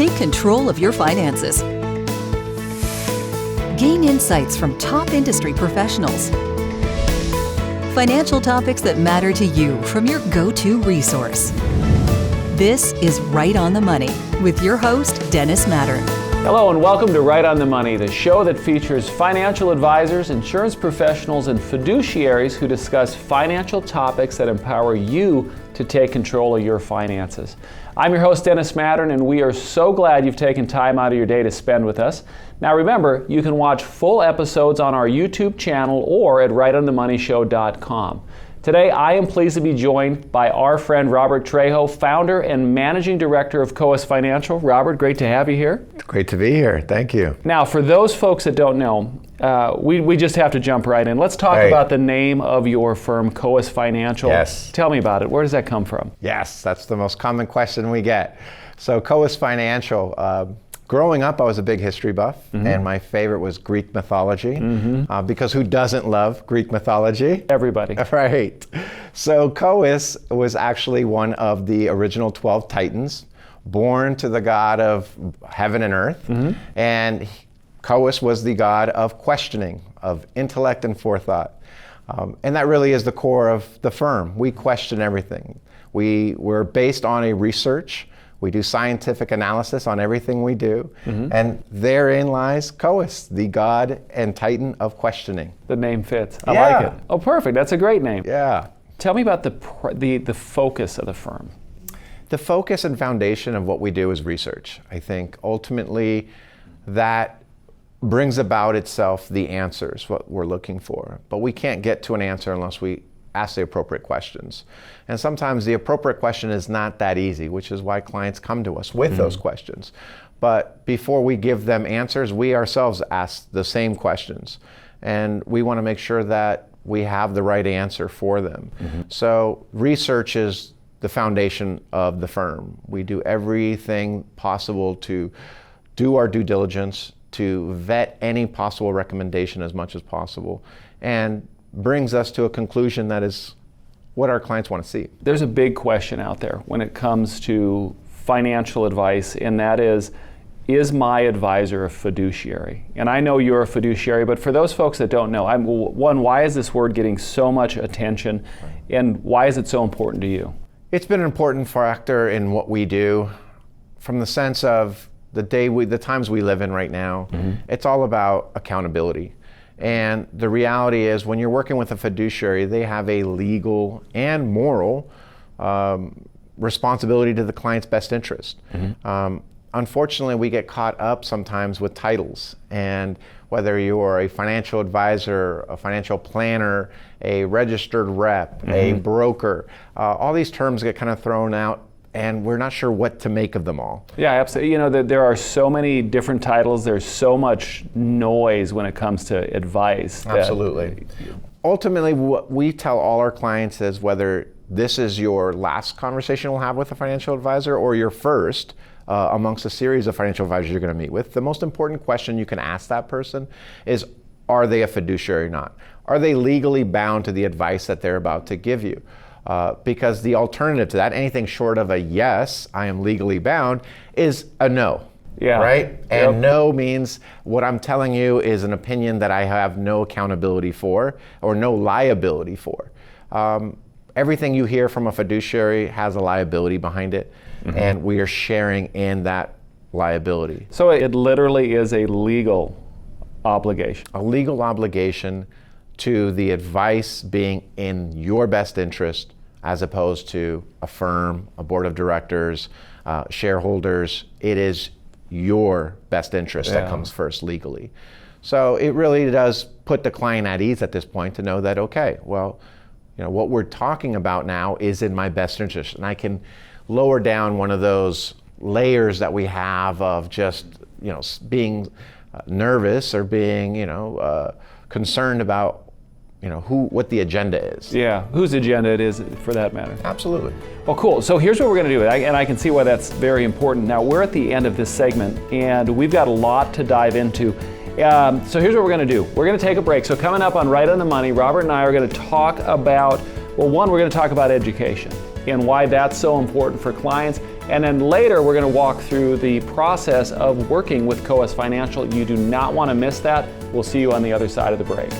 Take control of your finances. Gain insights from top industry professionals. Financial topics that matter to you from your go-to resource. This is Right on the Money with your host, Dennis Mattern. Hello and welcome to Right on the Money, the show that features financial advisors, insurance professionals, and fiduciaries who discuss financial topics that empower you to take control of your finances. I'm your host, Dennis Mattern, and we are so glad you've taken time out of your day to spend with us. Now remember, you can watch full episodes on our YouTube channel or at rightonthemoneyshow.com. Today, I am pleased to be joined by our friend Robert Trejo, founder and managing director of Coas Financial. Robert, great to have you here. It's great to be here. Thank you. Now, for those folks that don't know, we just have to jump right in. Let's talk about the name of your firm, Coas Financial. Yes. Tell me about it. Where does that come from? Yes, that's the most common question we get. So Coas Financial, growing up, I was a big history buff, and my favorite was Greek mythology, because who doesn't love Greek mythology? Everybody. Right. So Coas was actually one of the original 12 Titans, born to the god of heaven and earth, and Coas was the god of questioning, of intellect and forethought. And that really is the core of the firm. We question everything. We're based on a research. We do scientific analysis on everything we do, and therein lies Coas, the god and titan of questioning. The name fits. I like it. Oh, perfect. That's a great name. Yeah. Tell me about the focus of the firm. The focus and foundation of what we do is research. I think ultimately that brings about itself the answers, what we're looking for. But we can't get to an answer unless we ask the appropriate questions. And sometimes the appropriate question is not that easy, which is why clients come to us with those questions. But before we give them answers, we ourselves ask the same questions. And we want to make sure that we have the right answer for them. So research is the foundation of the firm. We do everything possible to do our due diligence, to vet any possible recommendation as much as possible, and brings us to a conclusion that is what our clients want to see. There's a big question out there when it comes to financial advice, and that is my advisor a fiduciary? And I know you're a fiduciary, but for those folks that don't know, why is this word getting so much attention, and why is it so important to you? It's been an important factor in what we do from the sense of the times we live in right now. It's all about accountability. And the reality is when you're working with a fiduciary, they have a legal and moral responsibility to the client's best interest. Unfortunately, we get caught up sometimes with titles, and whether you are a financial advisor, a financial planner, a registered rep, a broker, all these terms get kind of thrown out, and we're not sure what to make of them all. Yeah, absolutely. You know, there are so many different titles. There's so much noise when it comes to advice. Absolutely. Ultimately, what we tell all our clients is whether this is your last conversation we'll have with a financial advisor or your first amongst a series of financial advisors you're going to meet with, the most important question you can ask that person is, are they a fiduciary or not? Are they legally bound to the advice that they're about to give you? Because the alternative to that, anything short of a yes, I am legally bound, is a no. Yeah. Right? And no means what I'm telling you is an opinion that I have no accountability for or no liability for. Everything you hear from a fiduciary has a liability behind it, and we are sharing in that liability. So it literally is a legal obligation. A legal obligation to the advice being in your best interest, as opposed to a firm, a board of directors, shareholders. It is your best interest that comes first legally. So it really does put the client at ease at this point to know that, okay, well, you know, what we're talking about now is in my best interest, and I can lower down one of those layers that we have of just, you know, being nervous or being, you know, concerned about, you know, what the agenda is. Yeah, whose agenda it is for that matter. Absolutely. Well, cool. So here's what we're going to do, and I can see why that's very important. Now, we're at the end of this segment, and we've got a lot to dive into. So here's what we're going to do. We're going to take a break. So coming up on Right on the Money, Robert and I are going to talk about, well, one, we're going to talk about education. and why that's so important for clients. And then later, we're going to walk through the process of working with COAS Financial. You do not want to miss that. We'll see you on the other side of the break.